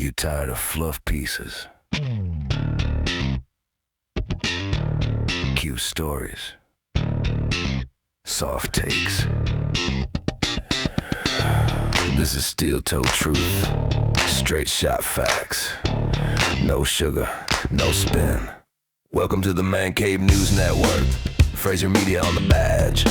You tired of fluff pieces? Cute stories. Soft takes. This is steel-toe truth. Straight shot facts. No sugar, no spin. Welcome to the Man Cave News Network. Fraser Media on the badge.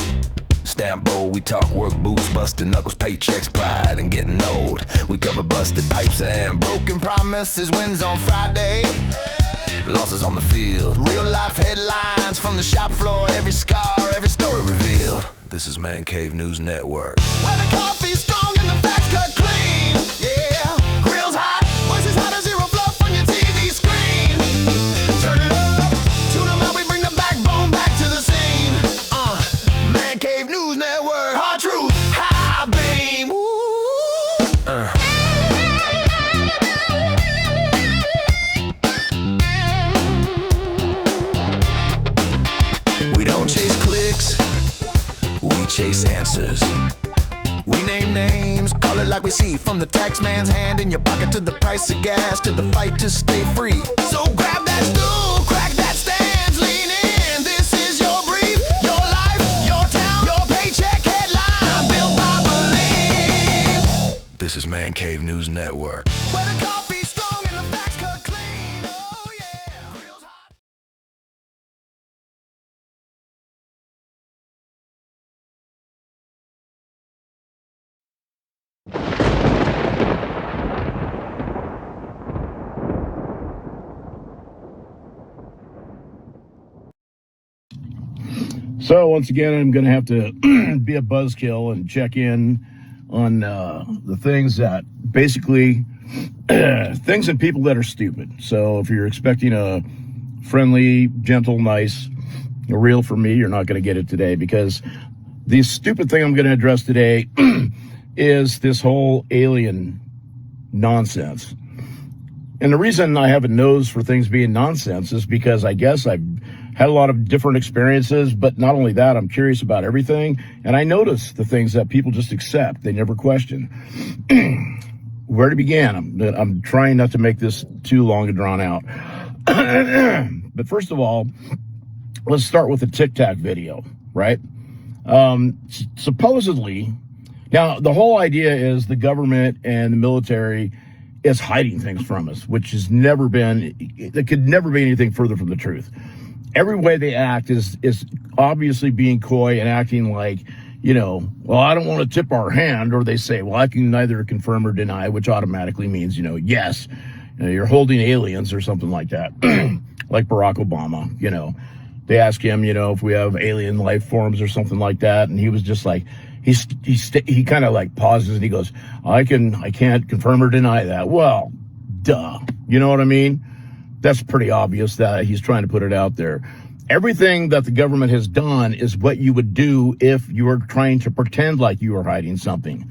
Stamp bold, we talk work, boots, busting knuckles, paychecks, pride, and getting old. We cover busted pipes and broken promises, wins on Friday, losses on the field. Real life headlines from the shop floor, every scar, every story revealed. This is Man Cave News Network. Where the coffee's strong and the facts cut clean. Yeah, grills hot, voices hot as zero fluff on your TV screen. Turn it up, tune them out, we bring the backbone back to the scene. Man Cave News Network, hard truth, high beam. We don't chase clicks, we chase answers. We name names, call it like we see, from the tax man's hand in your pocket to the price of gas to the fight to stay free. So grab that stool, crack that stand, lean in. This is your brief, your life, your town, your paycheck headline, built by belief. This is Man Cave News Network. Where the coffee's strong and the facts cut clean. Oh yeah, real hot. So once again, I'm going to have to be a buzzkill and check in on the things that basically things and people that are stupid. So if you're expecting a friendly, gentle, nice, real for me, you're not going to get it today, because the stupid thing I'm going to address today is this whole alien nonsense. And the reason I have a nose for things being nonsense is because I guess I've had a lot of different experiences, but not only that, I'm curious about everything. And I notice the things that people just accept. They never question. Where to begin? I'm trying not to make this too long and drawn out. But first of all, let's start with the Tic Tac video, right? Supposedly, now the whole idea is the government and the military is hiding things from us, which has never been, it could never be anything further from the truth. Every way they act is obviously being coy and acting like, you know, well, I don't want to tip our hand, or they say, well, I can neither confirm or deny, which automatically means, you know, yes, you're holding aliens or something like that. Like Barack Obama, you know, they ask him, you know, if we have alien life forms or something like that, and he was just like, he kind of like pauses and he goes, I can't confirm or deny that. Well, duh, you know what I mean? That's pretty obvious that he's trying to put it out there. Everything that the government has done is what you would do if you were trying to pretend like you were hiding something.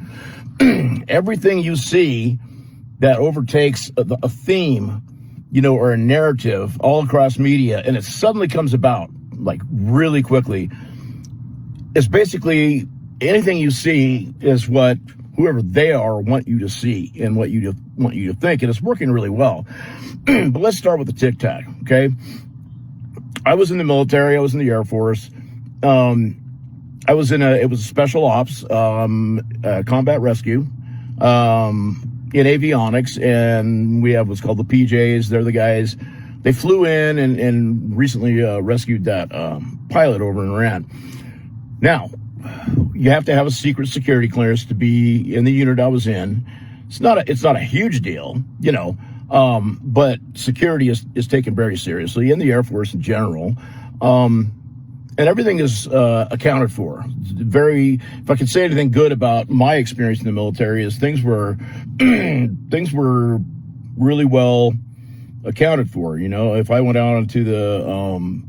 Everything you see that overtakes a theme, you know, or a narrative all across media, and it suddenly comes about like really quickly, is basically anything you see is what whoever they are want you to see and want you to think, and it's working really well. But let's start with the Tic Tac, okay? I was in the military. I was in the Air Force. It was a special ops, combat rescue, in avionics, and we have what's called the PJs. They're the guys. They flew in and recently rescued that pilot over in Iran. Now, you have to have a secret security clearance to be in the unit I was in. It's not a huge deal, you know, but security is taken very seriously in the Air Force in general. And everything is accounted for. If I could say anything good about my experience in the military, is things were really well accounted for. You know, if I went out onto the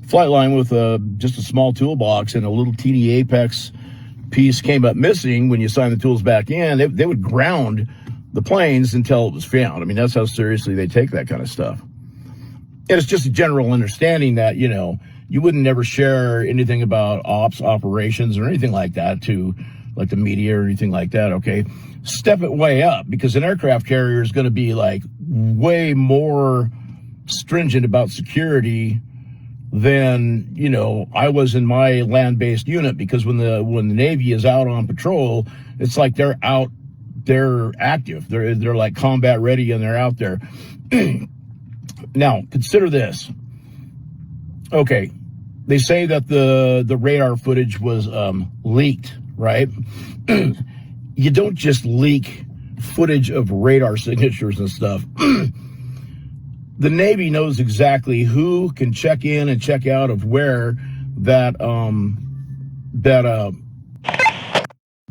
flight line with just a small toolbox and a little teeny Apex piece came up missing, when you sign the tools back in, they would ground the planes until it was found. I mean, that's how seriously they take that kind of stuff. And it's just a general understanding that, you know, you wouldn't never share anything about ops operations or anything like that to like the media or anything like that, okay? Step it way up, because an aircraft carrier is going to be like way more stringent about security than, you know, I was in my land-based unit, because when the Navy is out on patrol, it's like they're active. They're like combat ready, and they're out there. Now, consider this. Okay, they say that the radar footage was leaked, right? You don't just leak footage of radar signatures and stuff. The Navy knows exactly who can check in and check out of where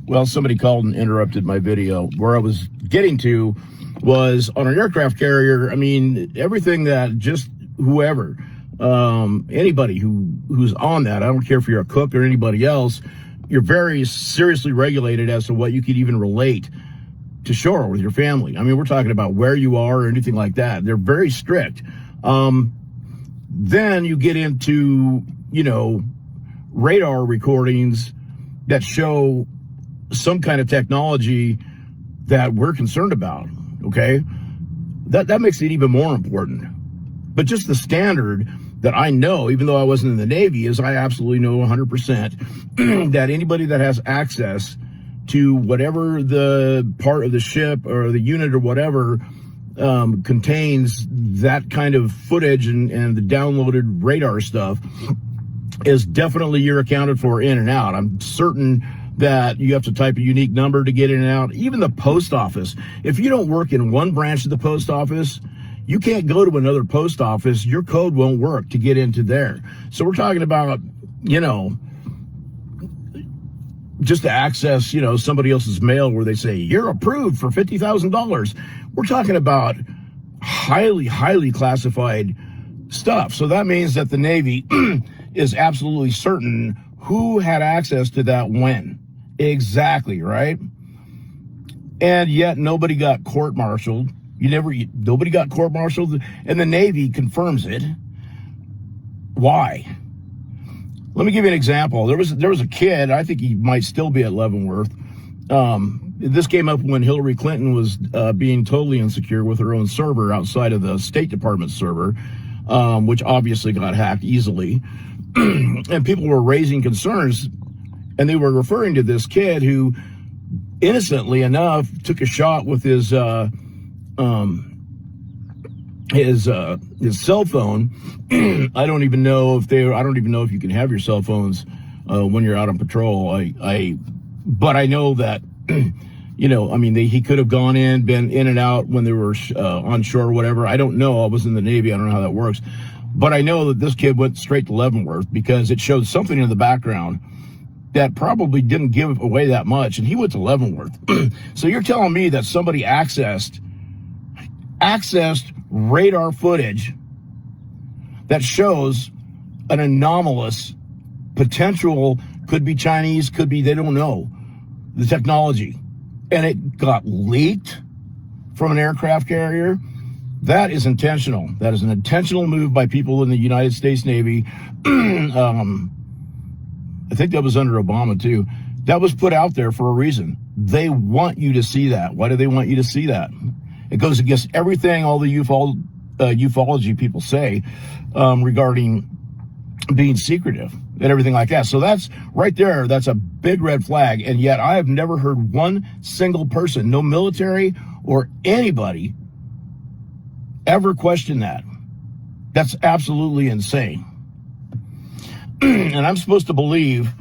well, somebody called and interrupted my video. Where I was getting to was, on an aircraft carrier, I mean, everything that just whoever, anybody who's on that, I don't care if you're a cook or anybody else, you're very seriously regulated as to what you could even relate to shore with your family. I mean, we're talking about where you are or anything like that. They're very strict. Then you get into, you know, radar recordings that show some kind of technology that we're concerned about, okay? That makes it even more important. But just the standard that I know, even though I wasn't in the Navy, is I absolutely know 100% that anybody that has access to whatever the part of the ship or the unit or whatever contains that kind of footage and the downloaded radar stuff is definitely you're accounted for in and out. I'm certain that you have to type a unique number to get in and out. Even the post office, if you don't work in one branch of the post office, you can't go to another post office. Your code won't work to get into there. So we're talking about, you know, just to access, you know, somebody else's mail where they say you're approved for $50,000. We're talking about highly, highly classified stuff. So that means that the Navy is absolutely certain who had access to that when. Exactly, right? And yet nobody got court-martialed. Nobody got court-martialed, and the Navy confirms it. Why? Let me give you an example. There was a kid, I think he might still be at Leavenworth. This came up when Hillary Clinton was being totally insecure with her own server outside of the State Department server, which obviously got hacked easily. And people were raising concerns, and they were referring to this kid who, innocently enough, took a shot with his cell phone. I don't even know if you can have your cell phones when you're out on patrol. But I know that, you know, I mean, he could have gone in, been in and out when they were on shore or whatever. I don't know. I was in the Navy. I don't know how that works. But I know that this kid went straight to Leavenworth because it showed something in the background that probably didn't give away that much, and he went to Leavenworth. So you're telling me that somebody accessed radar footage that shows an anomalous potential, could be Chinese, could be, they don't know, the technology, and it got leaked from an aircraft carrier? That is intentional. That is an intentional move by people in the United States Navy. I think that was under Obama too. That was put out there for a reason. They want you to see that. Why do they want you to see that? It goes against everything all the ufology people say regarding being secretive and everything like that. So that's right there. That's a big red flag. And yet I have never heard one single person, no military or anybody, ever question that. That's absolutely insane. And I'm supposed to believe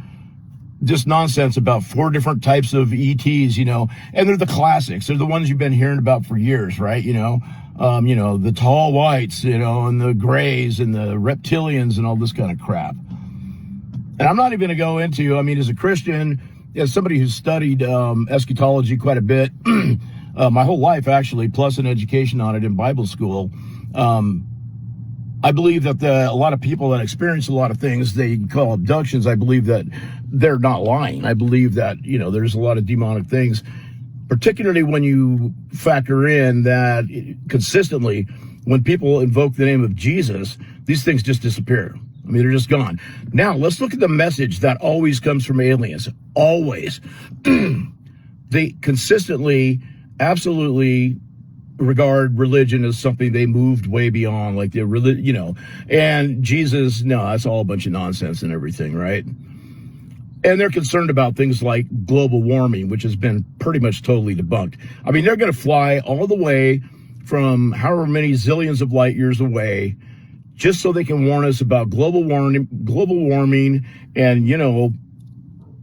this nonsense about 4 different types of ETs, you know, and they're the classics. They're the ones you've been hearing about for years, right? You know, the tall whites, you know, and the grays and the reptilians and all this kind of crap. And I'm not even going to go into, I mean, as a Christian, as somebody who's studied eschatology quite a bit, my whole life actually, plus an education on it in Bible school, I believe that a lot of people that experience a lot of things they call abductions, I believe that they're not lying. I believe that, you know, there's a lot of demonic things, particularly when you factor in that consistently when people invoke the name of Jesus, these things just disappear. I mean, they're just gone. Now, let's look at the message that always comes from aliens. Always. They consistently, absolutely regard religion as something they moved way beyond, like the and Jesus, no, that's all a bunch of nonsense and everything, right? And they're concerned about things like global warming, which has been pretty much totally debunked. I mean, they're going to fly all the way from however many zillions of light years away just so they can warn us about global warming and,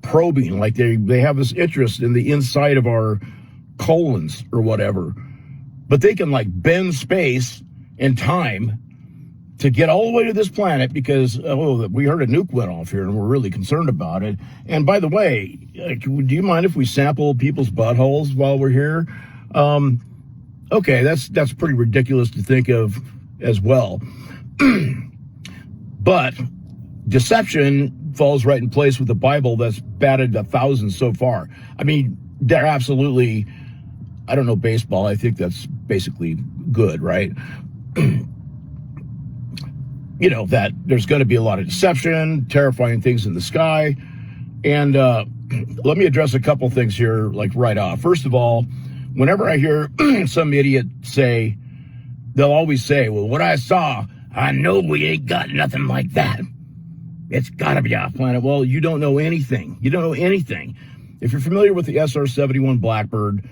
probing, like they have this interest in the inside of our colons or whatever. But they can like bend space and time to get all the way to this planet because, we heard a nuke went off here and we're really concerned about it. And by the way, do you mind if we sample people's buttholes while we're here? Okay, that's pretty ridiculous to think of as well. But deception falls right in place with the Bible that's batted 1,000 so far. I mean, they're absolutely, I don't know baseball. I think that's basically good, right? That there's going to be a lot of deception, terrifying things in the sky. And let me address a couple things here, like right off. First of all, whenever I hear some idiot say, they'll always say, well, what I saw, I know we ain't got nothing like that. It's got to be off planet. Well, you don't know anything. You don't know anything. If you're familiar with the SR-71 Blackbird,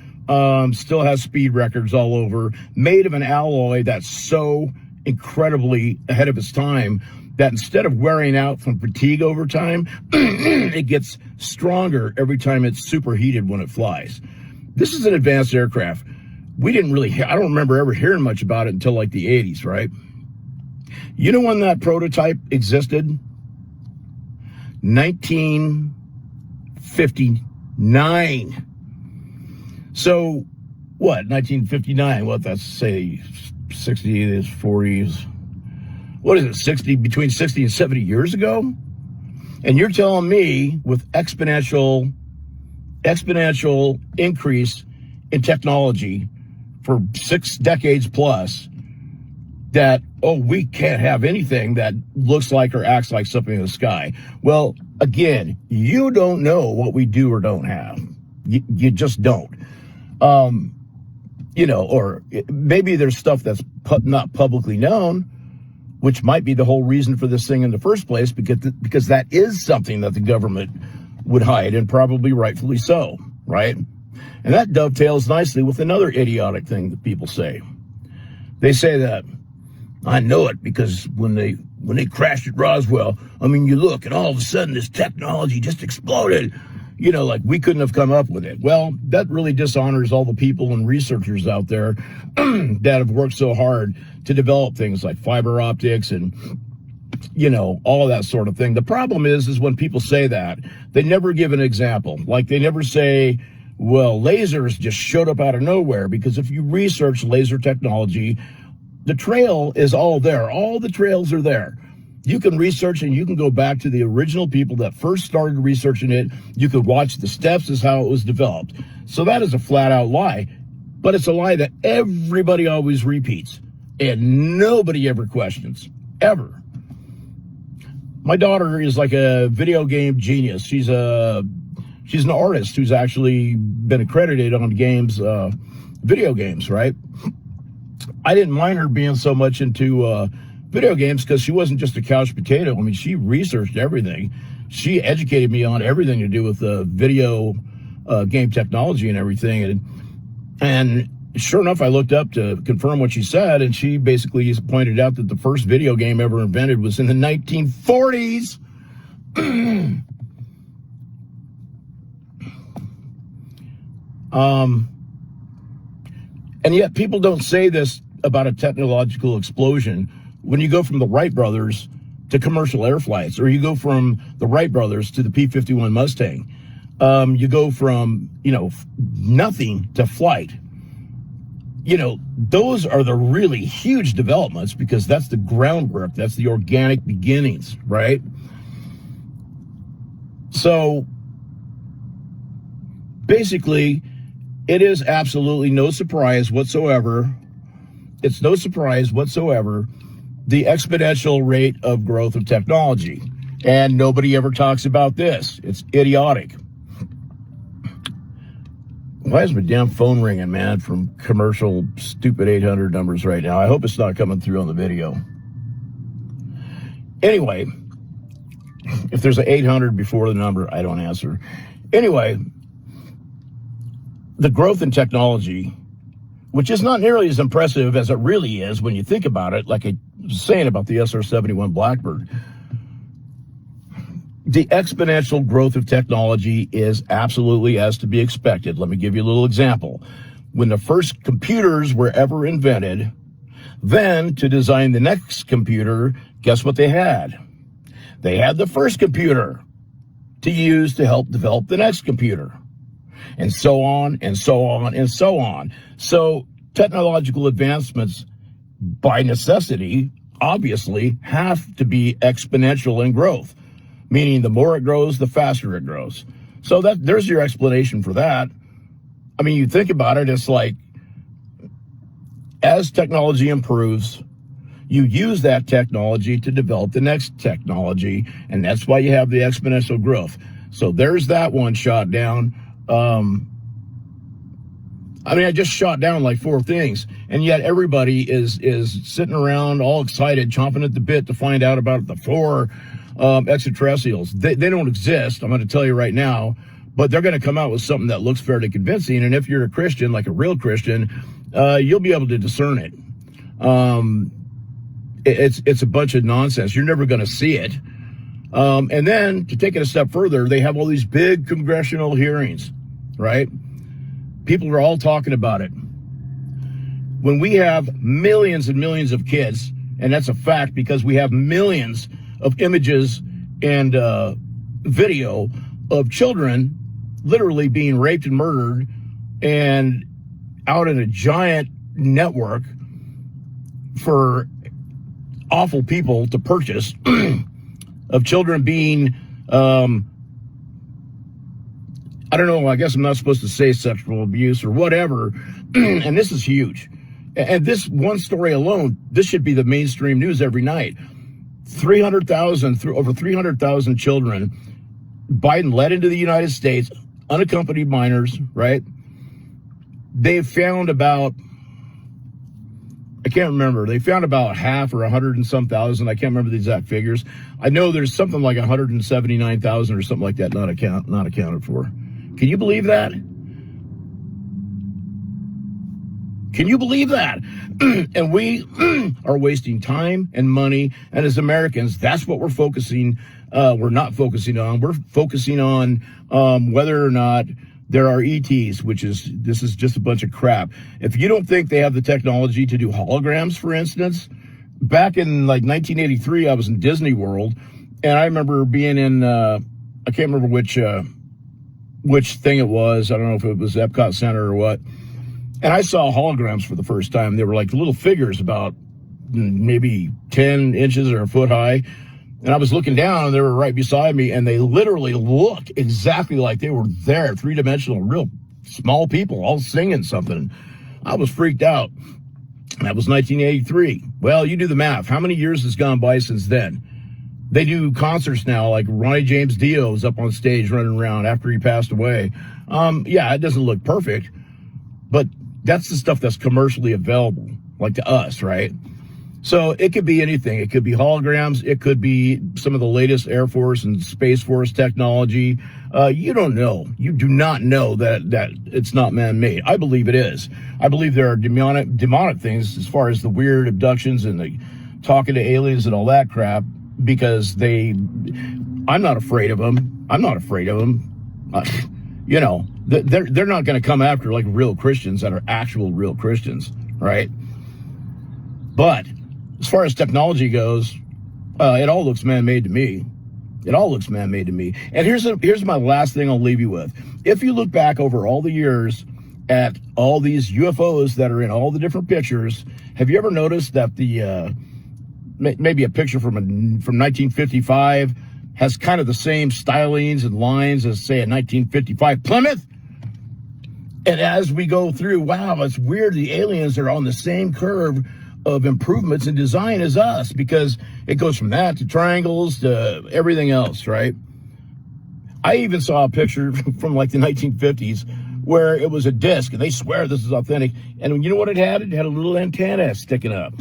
still has speed records all over, made of an alloy that's so incredibly ahead of its time that instead of wearing out from fatigue over time, it gets stronger every time it's superheated when it flies. This is an advanced aircraft. I don't remember ever hearing much about it until like the 80s, right? You know when that prototype existed? 1959. So, what, 1959? What, that's, say, 60s, 40s. What is it, between 60 and 70 years ago? And you're telling me with exponential increase in technology for 6 decades plus that, we can't have anything that looks like or acts like something in the sky. Well, again, you don't know what we do or don't have. You just don't. Or maybe there's stuff that's not publicly known, which might be the whole reason for this thing in the first place, because that is something that the government would hide, and probably rightfully so, right? And that dovetails nicely with another idiotic thing that people say. They say that, I know it because when they crashed at Roswell, I mean, you look and all of a sudden this technology just exploded. Like we couldn't have come up with it. Well, that really dishonors all the people and researchers out there that have worked so hard to develop things like fiber optics and, all of that sort of thing. The problem is when people say that, they never give an example. Like they never say, well, lasers just showed up out of nowhere, because if you research laser technology, the trail is all there. All the trails are there. You can research and you can go back to the original people that first started researching it. You could watch the steps as how it was developed. So that is a flat out lie, but it's a lie that everybody always repeats and nobody ever questions, ever. My daughter is like a video game genius. She's an artist who's actually been accredited on video games, right? I didn't mind her being so much into video games because she wasn't just a couch potato. I mean, she researched everything. She educated me on everything to do with video game technology and everything. And sure enough, I looked up to confirm what she said, and she basically pointed out that the first video game ever invented was in the 1940s. And yet people don't say this about a technological explosion when you go from the Wright brothers to commercial air flights, or you go from the Wright brothers to the P-51 Mustang. You go from, nothing to flight. Those are the really huge developments, because that's the groundwork. That's the organic beginnings, right? So basically, it is absolutely no surprise whatsoever. It's no surprise whatsoever the exponential rate of growth of technology. And nobody ever talks about this. It's idiotic. Why is my damn phone ringing, man, from commercial stupid 800 numbers right now? I hope it's not coming through on the video. Anyway, if there's an 800 before the number, I don't answer. Anyway, the growth in technology, which is not nearly as impressive as it really is when you think about it, like I was saying about the SR-71 Blackbird. The exponential growth of technology is absolutely as to be expected. Let me give you a little example. When the first computers were ever invented, then to design the next computer, guess what they had? They had the first computer to use to help develop the next computer. And so on, and so on, and so on. So technological advancements, by necessity, obviously, have to be exponential in growth. Meaning the more it grows, the faster it grows. So there's your explanation for that. I mean, you think about it, it's like, as technology improves, you use that technology to develop the next technology, and that's why you have the exponential growth. So there's that one shot down. I just shot down like 4 things, and yet everybody is sitting around all excited, chomping at the bit to find out about the 4 extraterrestrials. They don't exist, I'm going to tell you right now, but they're going to come out with something that looks fairly convincing, and if you're a Christian, like a real Christian, you'll be able to discern it. It's a bunch of nonsense. You're never going to see it. And then, to take it a step further, they have all these big congressional hearings, right? People are all talking about it. When we have millions and millions of kids, and that's a fact because we have millions of images and video of children literally being raped and murdered and out in a giant network for awful people to purchase of children being, I don't know, I guess I'm not supposed to say sexual abuse or whatever, and this is huge. And this one story alone, this should be the mainstream news every night. 300,000, over 300,000 children, Biden led into the United States, unaccompanied minors, right? They've found about, I can't remember, they found about half or 100 and some thousand, I can't remember the exact figures. I know there's something like 179,000 or something like that not accounted for. Can you believe that? Can you believe that? And we are wasting time and money. And as Americans, that's what we're focusing. We're not focusing on. We're focusing on whether or not there are ETs, this is just a bunch of crap. If you don't think they have the technology to do holograms, for instance, back in like 1983, I was in Disney World, and I remember being in, I can't remember which thing it was. I don't know if it was Epcot Center or what. And I saw holograms for the first time. They were like little figures about maybe 10 inches or a foot high. And I was looking down, and they were right beside me, and they literally looked exactly like they were there, 3-dimensional, real small people all singing something. I was freaked out. That was 1983. Well, you do the math. How many years has gone by since then? They do concerts now, like Ronnie James Dio's up on stage running around after he passed away. Yeah, it doesn't look perfect, but that's the stuff that's commercially available, like to us, right? So it could be anything. It could be holograms. It could be some of the latest Air Force and Space Force technology. You don't know. You do not know that it's not man-made. I believe it is. I believe there are demonic things as far as the weird abductions and the talking to aliens and all that crap, because I'm not afraid of them. I'm not afraid of them. They're not going to come after like real Christians that are actual real Christians, right? But as far as technology goes, it all looks man-made to me. It all looks man-made to me. And here's my last thing I'll leave you with. If you look back over all the years at all these UFOs that are in all the different pictures, have you ever noticed that the maybe a picture from 1955 has kind of the same stylings and lines as, say, a 1955 Plymouth? And as we go through, wow, it's weird. The aliens are on the same curve of improvements in design as us, because it goes from that to triangles to everything else, right? I even saw a picture from like the 1950s where it was a disc, and they swear this is authentic. And you know what it had? It had a little antenna sticking up.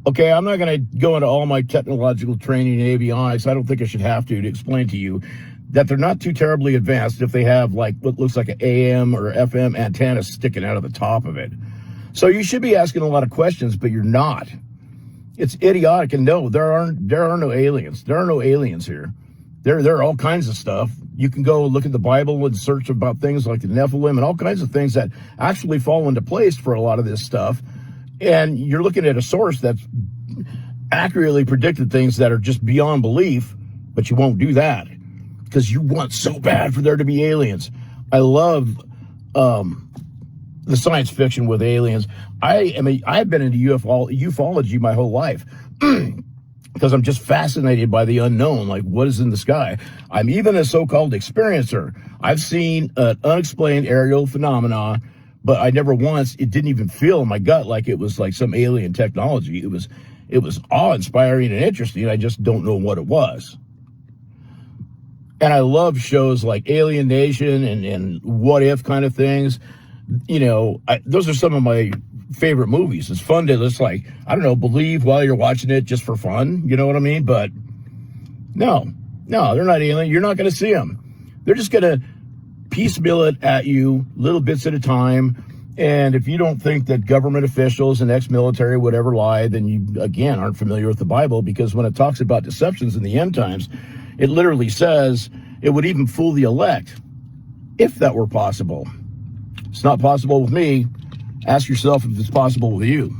Okay, I'm not going to go into all my technological training in avionics. I don't think I should have to explain to you that they're not too terribly advanced if they have like what looks like an AM or FM antenna sticking out of the top of it. So you should be asking a lot of questions, but you're not. It's idiotic. And no, there are no aliens. There are no aliens here. There are all kinds of stuff. You can go look at the Bible and search about things like the Nephilim and all kinds of things that actually fall into place for a lot of this stuff. And you're looking at a source that's accurately predicted things that are just beyond belief, but you won't do that because you want so bad for there to be aliens. I love the science fiction with aliens. I've been into ufology my whole life because I'm just fascinated by the unknown, like what is in the sky. I'm even a so-called experiencer. I've seen an unexplained aerial phenomena, but I never once, it didn't even feel in my gut like it was like some alien technology. It was awe-inspiring and interesting. I just don't know what it was. And I love shows like Alien Nation and What If kind of things. You know, those are some of my favorite movies. It's fun to just like, I don't know, believe while you're watching it just for fun. You know what I mean? But no, they're not alien. You're not going to see them. They're just going to piecemeal it at you little bits at a time. And if you don't think that government officials and ex-military would ever lie, then you, again, aren't familiar with the Bible, because when it talks about deceptions in the end times, it literally says it would even fool the elect, if that were possible. It's not possible with me. Ask yourself if it's possible with you.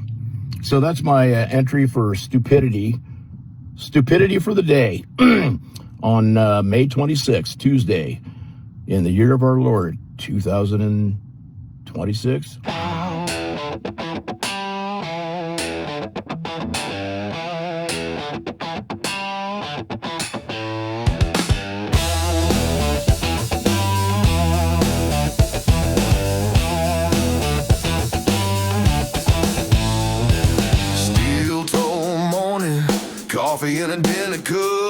So that's my entry for stupidity. Stupidity for the day on May 26th, Tuesday, in the year of our Lord, 2026. Coffee in a dinner cup.